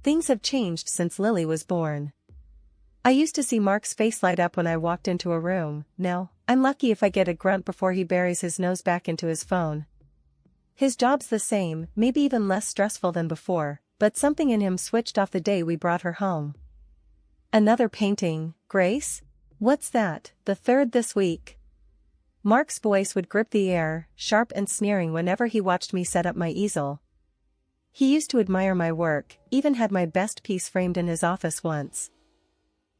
Things have changed since Lily was born. I used to see Mark's face light up when I walked into a room. Now, I'm lucky if I get a grunt before he buries his nose back into his phone. His job's the same, maybe even less stressful than before, but something in him switched off the day we brought her home. Another painting, Grace? What's that, the third this week? Mark's voice would grip the air, sharp and sneering whenever he watched me set up my easel. He used to admire my work, even had my best piece framed in his office once.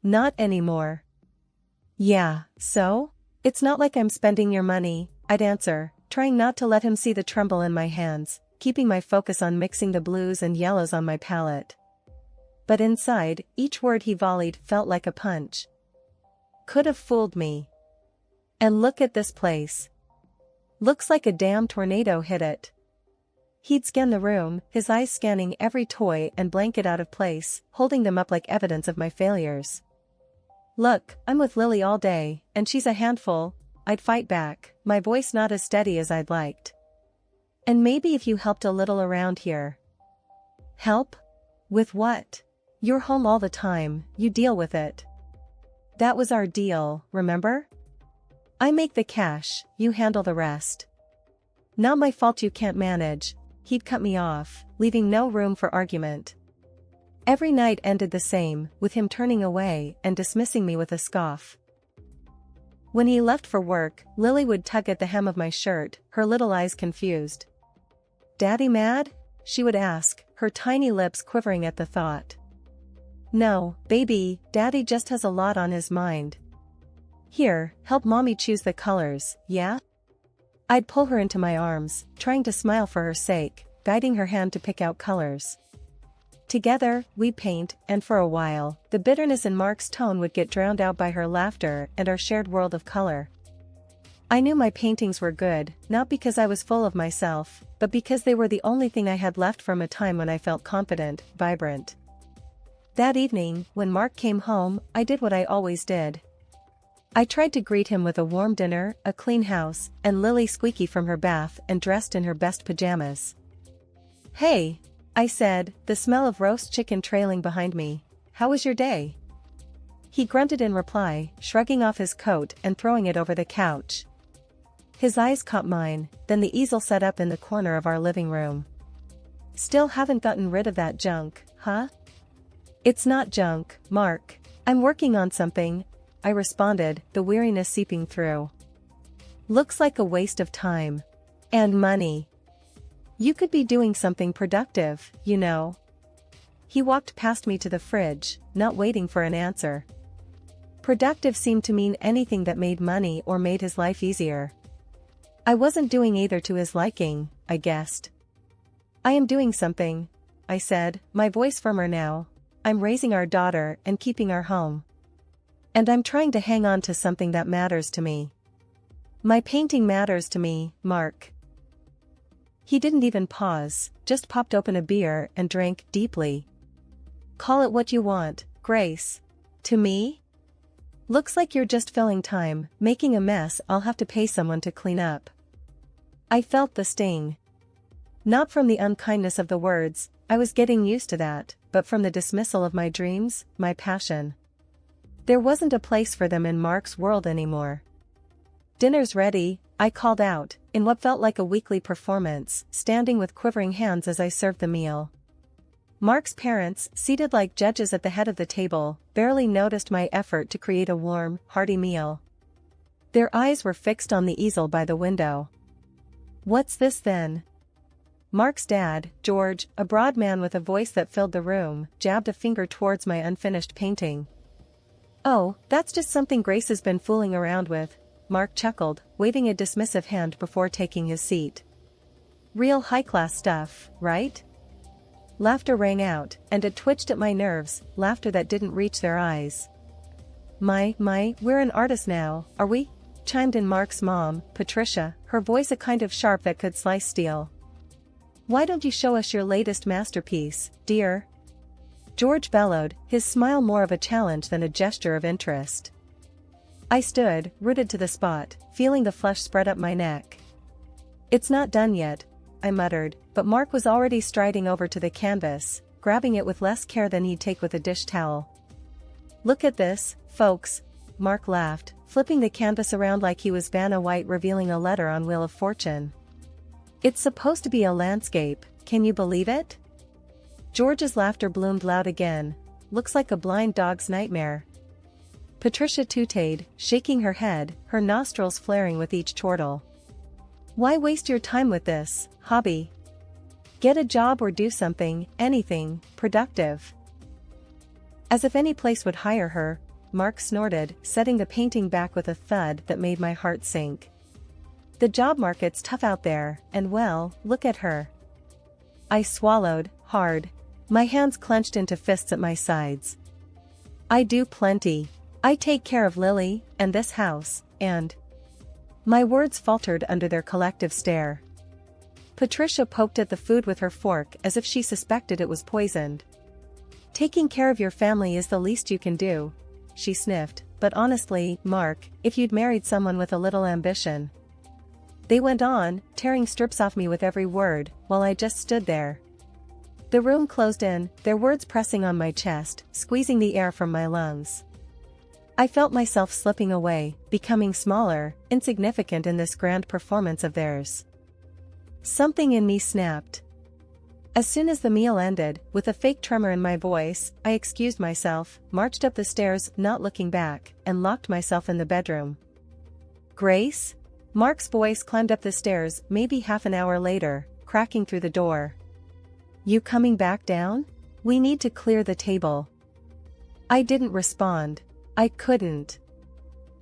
Not anymore. Yeah, so? It's not like I'm spending your money, I'd answer, trying not to let him see the tremble in my hands, keeping my focus on mixing the blues and yellows on my palette. But inside, each word he volleyed felt like a punch. Could have fooled me. And look at this place. Looks like a damn tornado hit it. He'd scan the room, his eyes scanning every toy and blanket out of place, holding them up like evidence of my failures. Look, I'm with Lily all day, and she's a handful, I'd fight back, my voice not as steady as I'd liked. And maybe if you helped a little around here. Help? With what? You're home all the time, you deal with it. That was our deal, remember? I make the cash, you handle the rest. Not my fault you can't manage. He'd cut me off, leaving no room for argument. Every night ended the same, with him turning away and dismissing me with a scoff. When he left for work, Lily would tug at the hem of my shirt, her little eyes confused. "Daddy mad?" she would ask, her tiny lips quivering at the thought. "No, baby, Daddy just has a lot on his mind. Here, help Mommy choose the colors, yeah?" I'd pull her into my arms, trying to smile for her sake, guiding her hand to pick out colors. Together, we'd paint, and for a while, the bitterness in Mark's tone would get drowned out by her laughter and our shared world of color. I knew my paintings were good, not because I was full of myself, but because they were the only thing I had left from a time when I felt confident, vibrant. That evening, when Mark came home, I did what I always did. I tried to greet him with a warm dinner, a clean house, and Lily squeaky from her bath and dressed in her best pajamas. "Hey," I said, the smell of roast chicken trailing behind me. "How was your day?" He grunted in reply, shrugging off his coat and throwing it over the couch. His eyes caught mine, then the easel set up in the corner of our living room. "Still haven't gotten rid of that junk, huh?" "It's not junk, Mark. I'm working on something," I responded, the weariness seeping through. "Looks like a waste of time. And money. You could be doing something productive, you know." He walked past me to the fridge, not waiting for an answer. Productive seemed to mean anything that made money or made his life easier. I wasn't doing either to his liking, I guessed. "I am doing something," I said, my voice firmer now. "I'm raising our daughter and keeping our home. And I'm trying to hang on to something that matters to me. My painting matters to me, Mark." He didn't even pause, just popped open a beer and drank deeply. "Call it what you want, Grace. To me? Looks like you're just filling time, making a mess I'll have to pay someone to clean up." I felt the sting. Not from the unkindness of the words, I was getting used to that, but from the dismissal of my dreams, my passion. There wasn't a place for them in Mark's world anymore. "Dinner's ready," I called out, in what felt like a weekly performance, standing with quivering hands as I served the meal. Mark's parents, seated like judges at the head of the table, barely noticed my effort to create a warm, hearty meal. Their eyes were fixed on the easel by the window. "What's this then?" Mark's dad, George, a broad man with a voice that filled the room, jabbed a finger towards my unfinished painting. "Oh, that's just something Grace has been fooling around with," Mark chuckled, waving a dismissive hand before taking his seat. "Real high-class stuff, right?" Laughter rang out, and it twitched at my nerves, laughter that didn't reach their eyes. My, we're an artist now, are we?" chimed in Mark's mom, Patricia, her voice a kind of sharp that could slice steel. "Why don't you show us your latest masterpiece, dear?" George bellowed, his smile more of a challenge than a gesture of interest. I stood, rooted to the spot, feeling the flesh spread up my neck. "It's not done yet," I muttered, but Mark was already striding over to the canvas, grabbing it with less care than he'd take with a dish towel. "Look at this, folks," Mark laughed, flipping the canvas around like he was Vanna White revealing a letter on Wheel of Fortune. "It's supposed to be a landscape, can you believe it?" George's laughter bloomed loud again. "Looks like a blind dog's nightmare." Patricia tooted, shaking her head, her nostrils flaring with each chortle. "Why waste your time with this hobby? Get a job or do something, anything, productive." "As if any place would hire her," Mark snorted, setting the painting back with a thud that made my heart sink. "The job market's tough out there, and well, look at her." I swallowed, hard. My hands clenched into fists at my sides. "I do plenty. I take care of Lily, and this house, and—" My words faltered under their collective stare. Patricia poked at the food with her fork as if she suspected it was poisoned. "Taking care of your family is the least you can do," she sniffed, "but honestly, Mark, if you'd married someone with a little ambition." They went on, tearing strips off me with every word, while I just stood there. The room closed in, their words pressing on my chest, squeezing the air from my lungs. I felt myself slipping away, becoming smaller, insignificant in this grand performance of theirs. Something in me snapped. As soon as the meal ended, with a fake tremor in my voice, I excused myself, marched up the stairs, not looking back, and locked myself in the bedroom. "Grace?" Mark's voice climbed up the stairs maybe half an hour later, cracking through the door. "You coming back down? We need to clear the table." I didn't respond. I couldn't.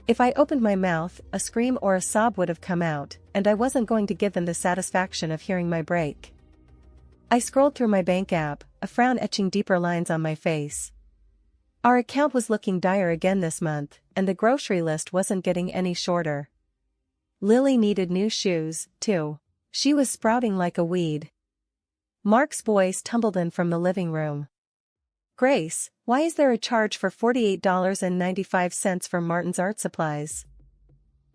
If I opened my mouth, a scream or a sob would have come out, and I wasn't going to give them the satisfaction of hearing my break. I scrolled through my bank app, a frown etching deeper lines on my face. Our account was looking dire again this month, and the grocery list wasn't getting any shorter. Lily needed new shoes, too. She was sprouting like a weed. Mark's voice tumbled in from the living room. "Grace, why is there a charge for $48.95 for Martin's art supplies?"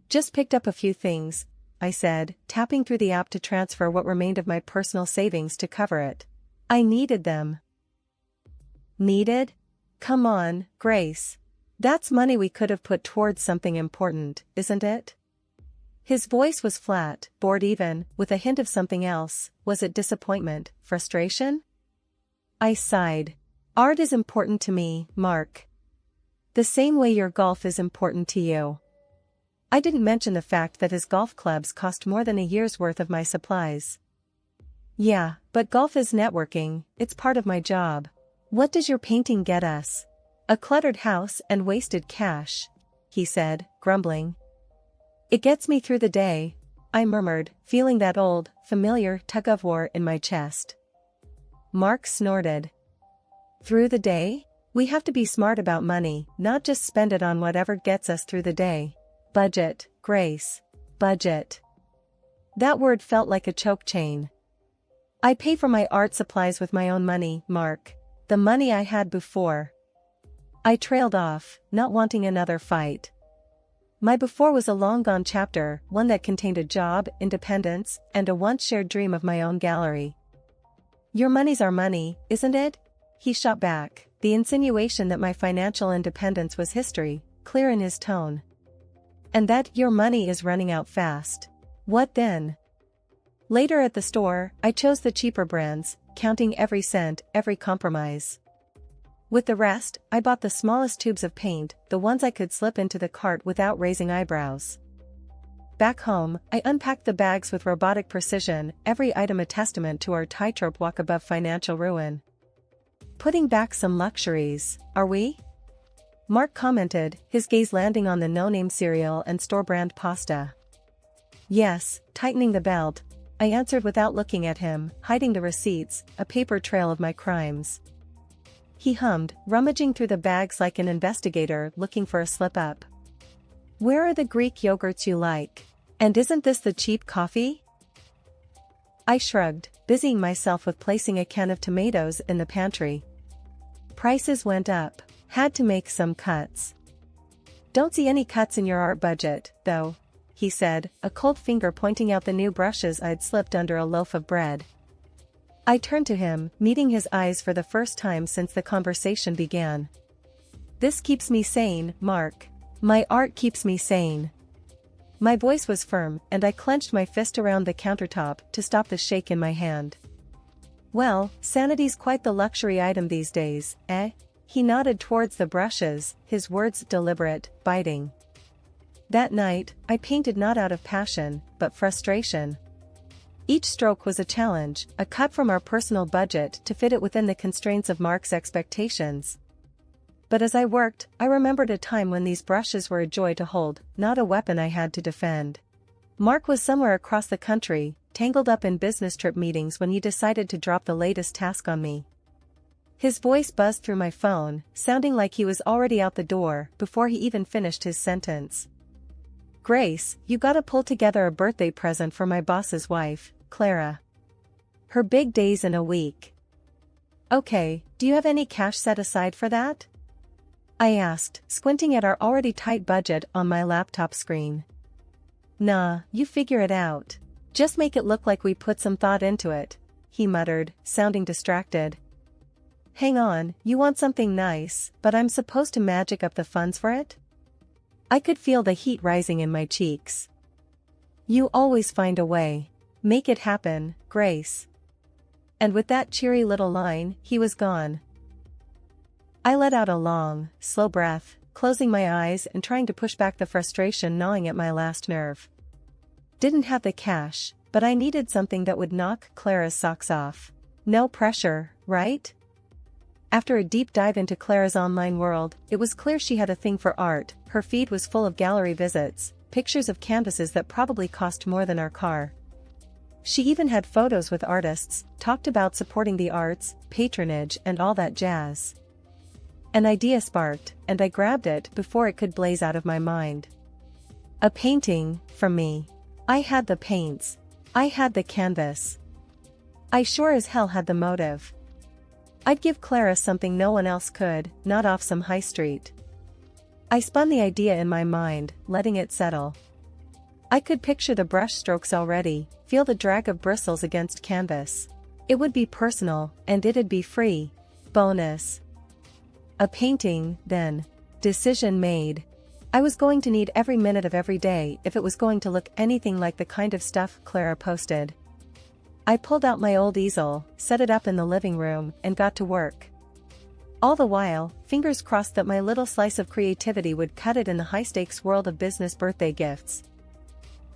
"Just picked up a few things," I said, tapping through the app to transfer what remained of my personal savings to cover it. I needed them. Needed? Come on, Grace. That's money we could have put towards something important, isn't it? His voice was flat, bored even, with a hint of something else. Was it disappointment, frustration? I sighed. "Art is important to me, Mark. The same way your golf is important to you." I didn't mention the fact that his golf clubs cost more than a year's worth of my supplies. "Yeah, but golf is networking, it's part of my job. What does your painting get us?" "A cluttered house and wasted cash," he said, grumbling. "It gets me through the day," I murmured, feeling that old, familiar tug-of-war in my chest. Mark snorted. "Through the day? We have to be smart about money, not just spend it on whatever gets us through the day. Budget, Grace. Budget." That word felt like a choke chain. "I pay for my art supplies with my own money, Mark. The money I had before." I trailed off, not wanting another fight. My before was a long-gone chapter, one that contained a job, independence, and a once-shared dream of my own gallery. "Your money's our money, isn't it?" He shot back, the insinuation that my financial independence was history, clear in his tone. "And that your money is running out fast. What then?" Later at the store, I chose the cheaper brands, counting every cent, every compromise. With the rest, I bought the smallest tubes of paint, the ones I could slip into the cart without raising eyebrows. Back home, I unpacked the bags with robotic precision, every item a testament to our tightrope walk above financial ruin. "Putting back some luxuries, are we?" Mark commented, his gaze landing on the no-name cereal and store-brand pasta. "Yes, tightening the belt," I answered without looking at him, hiding the receipts, a paper trail of my crimes. He hummed, rummaging through the bags like an investigator looking for a slip-up. "Where are the Greek yogurts you like? And isn't this the cheap coffee?" I shrugged, busying myself with placing a can of tomatoes in the pantry. Prices went up. Had to make some cuts. "Don't see any cuts in your art budget, though," he said, a cold finger pointing out the new brushes I'd slipped under a loaf of bread. I turned to him, meeting his eyes for the first time since the conversation began. This keeps me sane, Mark. My art keeps me sane. My voice was firm, and I clenched my fist around the countertop to stop the shake in my hand. Well, sanity's quite the luxury item these days, eh? He nodded towards the brushes, his words deliberate, biting. That night, I painted not out of passion, but frustration. Each stroke was a challenge, a cut from our personal budget to fit it within the constraints of Mark's expectations. But as I worked, I remembered a time when these brushes were a joy to hold, not a weapon I had to defend. Mark was somewhere across the country, tangled up in business trip meetings when he decided to drop the latest task on me. His voice buzzed through my phone, sounding like he was already out the door before he even finished his sentence. Grace, you gotta pull together a birthday present for my boss's wife, Clara. Her big day's in a week. Okay, do you have any cash set aside for that? I asked, squinting at our already tight budget on my laptop screen. Nah, you figure it out. Just make it look like we put some thought into it, he muttered, sounding distracted. Hang on, you want something nice, but I'm supposed to magic up the funds for it? I could feel the heat rising in my cheeks. You always find a way. Make it happen, Grace. And with that cheery little line, he was gone. I let out a long, slow breath, closing my eyes and trying to push back the frustration gnawing at my last nerve. Didn't have the cash, but I needed something that would knock Clara's socks off. No pressure, right? After a deep dive into Clara's online world, it was clear she had a thing for art. Her feed was full of gallery visits, pictures of canvases that probably cost more than our car. She even had photos with artists, talked about supporting the arts, patronage and all that jazz. An idea sparked, and I grabbed it before it could blaze out of my mind. A painting, from me. I had the paints. I had the canvas. I sure as hell had the motive. I'd give Clara something no one else could, not off some high street. I spun the idea in my mind, letting it settle. I could picture the brush strokes already, feel the drag of bristles against canvas. It would be personal, and it'd be free. Bonus. A painting, then. Decision made. I was going to need every minute of every day if it was going to look anything like the kind of stuff Clara posted. I pulled out my old easel, set it up in the living room, and got to work. All the while, fingers crossed that my little slice of creativity would cut it in the high-stakes world of business birthday gifts.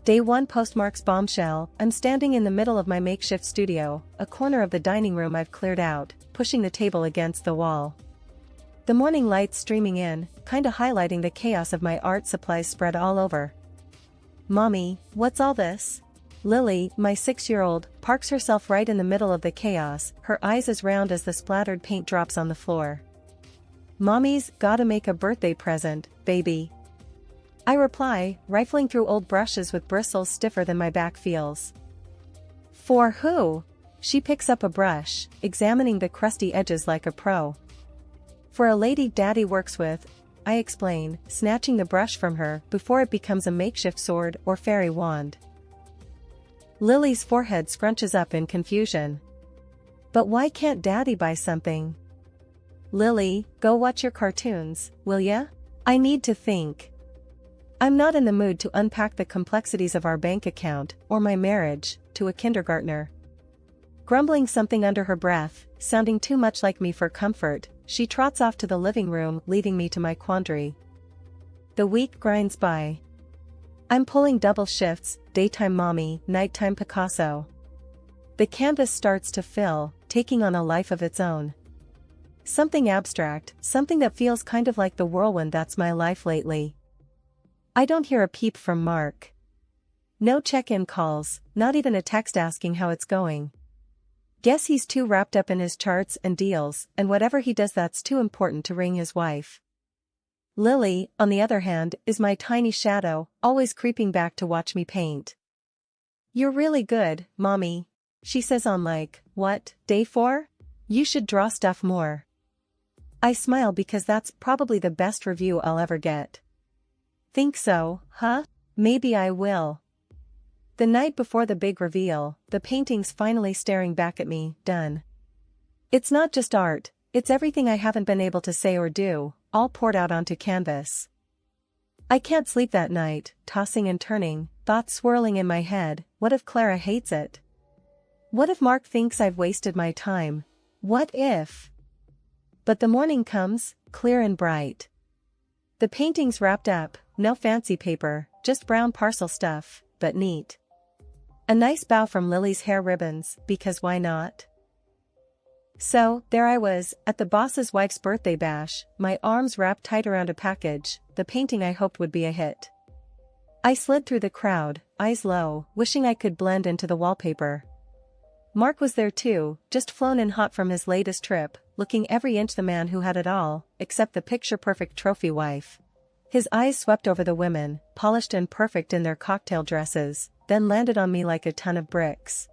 Day 1 postmarks bombshell. I'm standing in the middle of my makeshift studio, a corner of the dining room I've cleared out, pushing the table against the wall. The morning light streaming in, kinda highlighting the chaos of my art supplies spread all over. Mommy, what's all this? Lily, my 6-year-old, parks herself right in the middle of the chaos, her eyes as round as the splattered paint drops on the floor. Mommy's gotta make a birthday present, baby. I reply, rifling through old brushes with bristles stiffer than my back feels. For who? She picks up a brush, examining the crusty edges like a pro. For a lady Daddy works with, I explain, snatching the brush from her before it becomes a makeshift sword or fairy wand. Lily's forehead scrunches up in confusion. But why can't Daddy buy something? Lily, go watch your cartoons, will ya? I need to think. I'm not in the mood to unpack the complexities of our bank account or my marriage to a kindergartner. Grumbling something under her breath, sounding too much like me for comfort, she trots off to the living room, leaving me to my quandary. The week grinds by. I'm pulling double shifts, daytime mommy, nighttime Picasso. The canvas starts to fill, taking on a life of its own. Something abstract, something that feels kind of like the whirlwind that's my life lately. I don't hear a peep from Mark. No check-in calls, not even a text asking how it's going. Guess he's too wrapped up in his charts and deals, and whatever he does that's too important to ring his wife. Lily, on the other hand, is my tiny shadow, always creeping back to watch me paint. You're really good, Mommy, she says on what, day 4? You should draw stuff more. I smile because that's probably the best review I'll ever get. Think so, huh? Maybe I will. The night before the big reveal, the painting's finally staring back at me, done. It's not just art, it's everything I haven't been able to say or do, all poured out onto canvas. I can't sleep that night, tossing and turning, thoughts swirling in my head. What if Clara hates it? What if Mark thinks I've wasted my time? What if? But the morning comes, clear and bright. The painting's wrapped up, no fancy paper, just brown parcel stuff, but neat. A nice bow from Lily's hair ribbons, because why not? So, there I was, at the boss's wife's birthday bash, my arms wrapped tight around a package, the painting I hoped would be a hit. I slid through the crowd, eyes low, wishing I could blend into the wallpaper. Mark was there too, just flown in hot from his latest trip, looking every inch the man who had it all, except the picture-perfect trophy wife. His eyes swept over the women, polished and perfect in their cocktail dresses, then landed on me like a ton of bricks.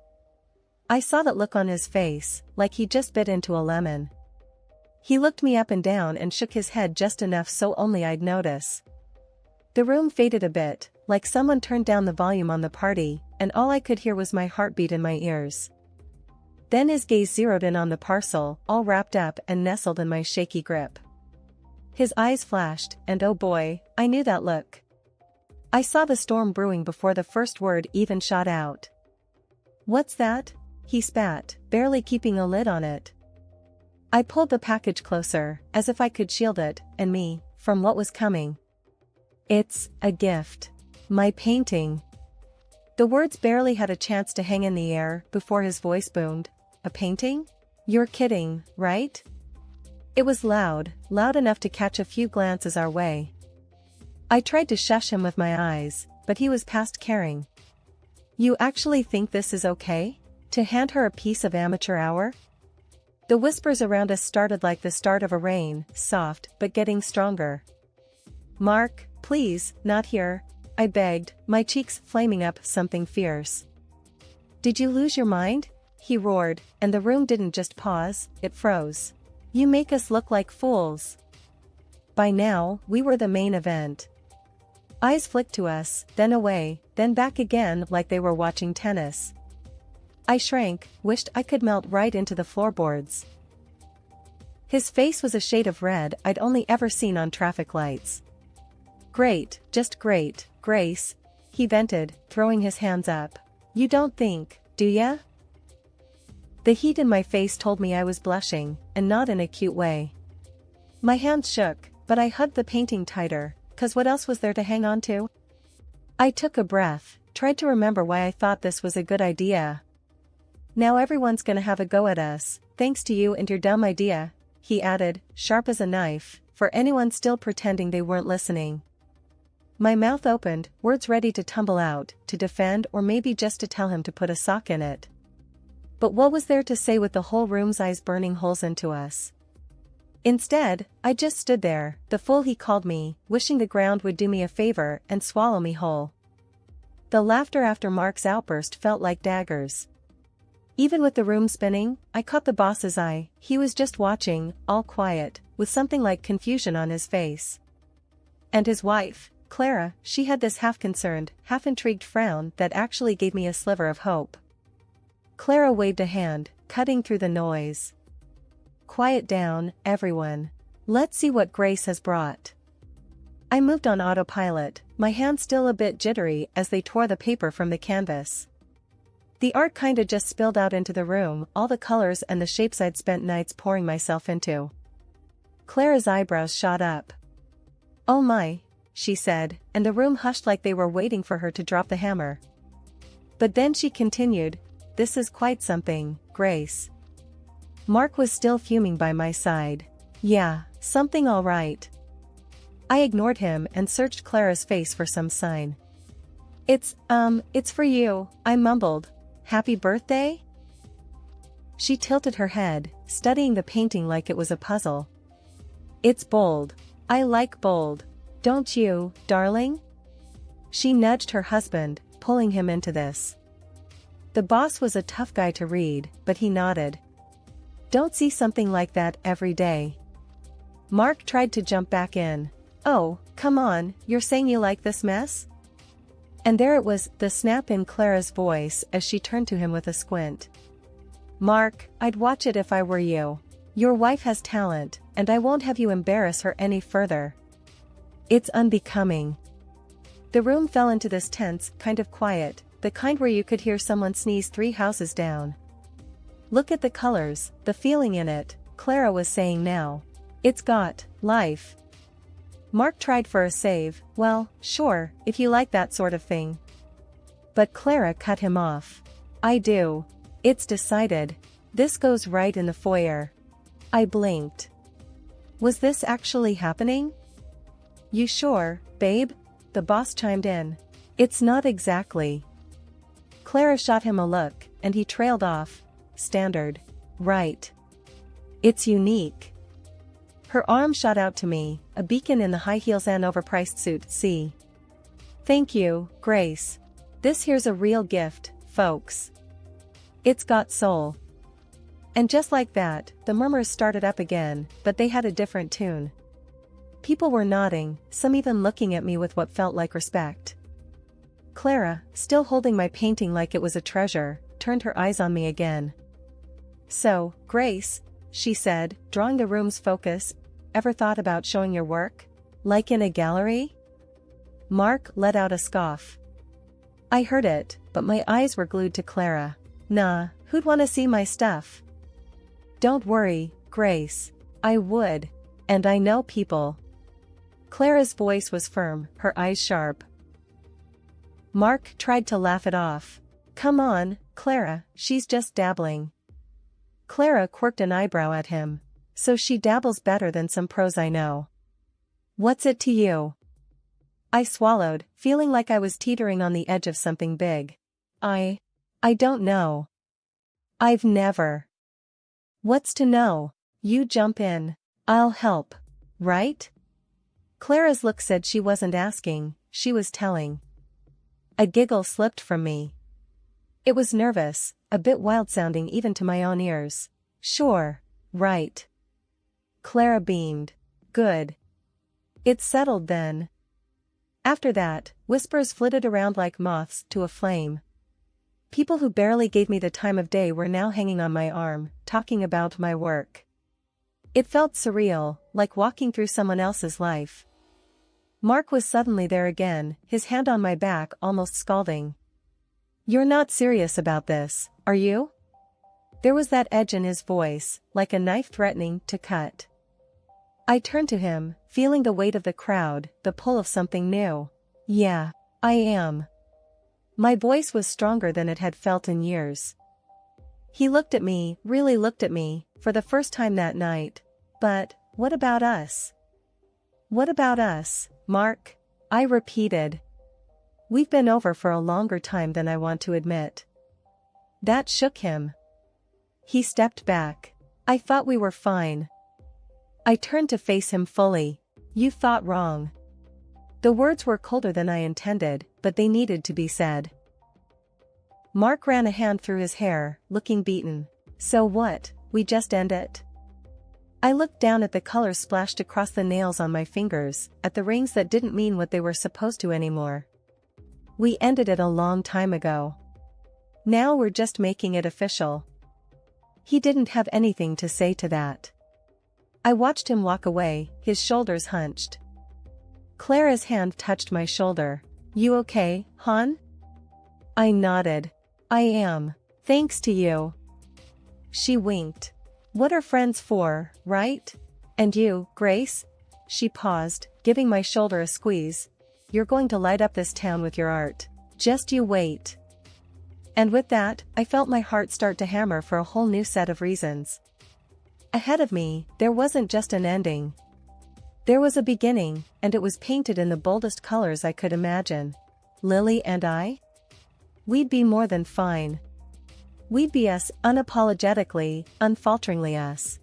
I saw that look on his face, like he just bit into a lemon. He looked me up and down and shook his head just enough so only I'd notice. The room faded a bit, like someone turned down the volume on the party, and all I could hear was my heartbeat in my ears. Then his gaze zeroed in on the parcel, all wrapped up and nestled in my shaky grip. His eyes flashed, and oh boy, I knew that look. I saw the storm brewing before the first word even shot out. "What's that?" he spat, barely keeping a lid on it. I pulled the package closer, as if I could shield it, and me, from what was coming. "It's a gift. My painting." The words barely had a chance to hang in the air before his voice boomed. "A painting? You're kidding, right?" It was loud enough to catch a few glances our way. I tried to shush him with my eyes, but he was past caring. "You actually think this is okay? To hand her a piece of amateur hour?" The whispers around us started like the start of a rain, soft but getting stronger. "Mark, please, not here," I begged, my cheeks flaming up something fierce. "Did you lose your mind?" he roared, and the room didn't just pause, it froze. "You make us look like fools." By now, we were the main event. Eyes flicked to us, then away, then back again like they were watching tennis. I shrank, wished I could melt right into the floorboards. His face was a shade of red I'd only ever seen on traffic lights. "Great, just great, Grace," he vented, throwing his hands up. "You don't think, do ya?" The heat in my face told me I was blushing, and not in a cute way. My hands shook, but I hugged the painting tighter, 'cause what else was there to hang on to? I took a breath, tried to remember why I thought this was a good idea. "Now everyone's gonna have a go at us, thanks to you and your dumb idea," he added, sharp as a knife, for anyone still pretending they weren't listening. My mouth opened, words ready to tumble out, to defend or maybe just to tell him to put a sock in it. But what was there to say with the whole room's eyes burning holes into us? Instead, I just stood there, the fool he called me, wishing the ground would do me a favor and swallow me whole. The laughter after Mark's outburst felt like daggers. Even with the room spinning, I caught the boss's eye. He was just watching, all quiet, with something like confusion on his face. And his wife, Clara, she had this half-concerned, half-intrigued frown that actually gave me a sliver of hope. Clara waved a hand, cutting through the noise. "Quiet down, everyone. Let's see what Grace has brought." I moved on autopilot, my hands still a bit jittery as they tore the paper from the canvas. The art kinda just spilled out into the room, all the colors and the shapes I'd spent nights pouring myself into. Clara's eyebrows shot up. "Oh my," she said, and the room hushed like they were waiting for her to drop the hammer. But then she continued, "This is quite something, Grace." Mark was still fuming by my side. "Yeah, something all right." I ignored him and searched Clara's face for some sign. It's for you," I mumbled. "Happy birthday?" She tilted her head, studying the painting like it was a puzzle. "It's bold. I like bold. Don't you, darling?" She nudged her husband, pulling him into this. The boss was a tough guy to read, but he nodded. "Don't see something like that every day." Mark tried to jump back in. "Oh, come on, you're saying you like this mess?" And there it was, the snap in Clara's voice as she turned to him with a squint. Mark, I'd watch it if I were you. Your wife has talent, and I won't have you embarrass her any further. It's unbecoming. The room fell into this tense kind of quiet, the kind where you could hear someone sneeze 3 houses down. Look at the colors, the feeling in it, Clara was saying now. It's got life. Mark tried for a save, well, sure, if you like that sort of thing. But Clara cut him off. I do. It's decided. This goes right in the foyer. I blinked. Was this actually happening? You sure, babe? The boss chimed in. It's not exactly. Clara shot him a look, and he trailed off. Standard. Right. It's unique. Her arm shot out to me, a beacon in the high heels and overpriced suit. See. Thank you, Grace. This here's a real gift, folks. It's got soul. And just like that, the murmurs started up again, but they had a different tune. People were nodding, some even looking at me with what felt like respect. Clara, still holding my painting like it was a treasure, turned her eyes on me again. So, Grace, she said, drawing the room's focus, ever thought about showing your work? Like in a gallery? Mark let out a scoff. I heard it, but my eyes were glued to Clara. Nah, who'd want to see my stuff? Don't worry, Grace. I would. And I know people. Clara's voice was firm, her eyes sharp. Mark tried to laugh it off. Come on, Clara, she's just dabbling. Clara quirked an eyebrow at him. So she dabbles better than some pros I know. What's it to you? I swallowed, feeling like I was teetering on the edge of something big. I don't know. I've never. What's to know? You jump in. I'll help. Right? Clara's look said she wasn't asking, she was telling. A giggle slipped from me. It was nervous, a bit wild-sounding even to my own ears. Sure. Right. Clara beamed. Good. It's settled then. After that, whispers flitted around like moths to a flame. People who barely gave me the time of day were now hanging on my arm, talking about my work. It felt surreal, like walking through someone else's life. Mark was suddenly there again, his hand on my back almost scalding. You're not serious about this, are you? There was that edge in his voice, like a knife threatening to cut. I turned to him, feeling the weight of the crowd, the pull of something new. Yeah, I am. My voice was stronger than it had felt in years. He looked at me, really looked at me, for the first time that night. But, what about us? What about us, Mark? I repeated. We've been over for a longer time than I want to admit. That shook him. He stepped back. I thought we were fine. I turned to face him fully. You thought wrong. The words were colder than I intended, but they needed to be said. Mark ran a hand through his hair, looking beaten. So what, we just end it? I looked down at the colors splashed across the nails on my fingers, at the rings that didn't mean what they were supposed to anymore. We ended it a long time ago. Now we're just making it official. He didn't have anything to say to that. I watched him walk away, his shoulders hunched. Clara's hand touched my shoulder. You okay, hon? I nodded. I am. Thanks to you. She winked. What are friends for, right? And you, Grace? She paused, giving my shoulder a squeeze. You're going to light up this town with your art. Just you wait. And with that, I felt my heart start to hammer for a whole new set of reasons. Ahead of me, there wasn't just an ending. There was a beginning, and it was painted in the boldest colors I could imagine. Lily and I? We'd be more than fine. We'd be us, unapologetically, unfalteringly us.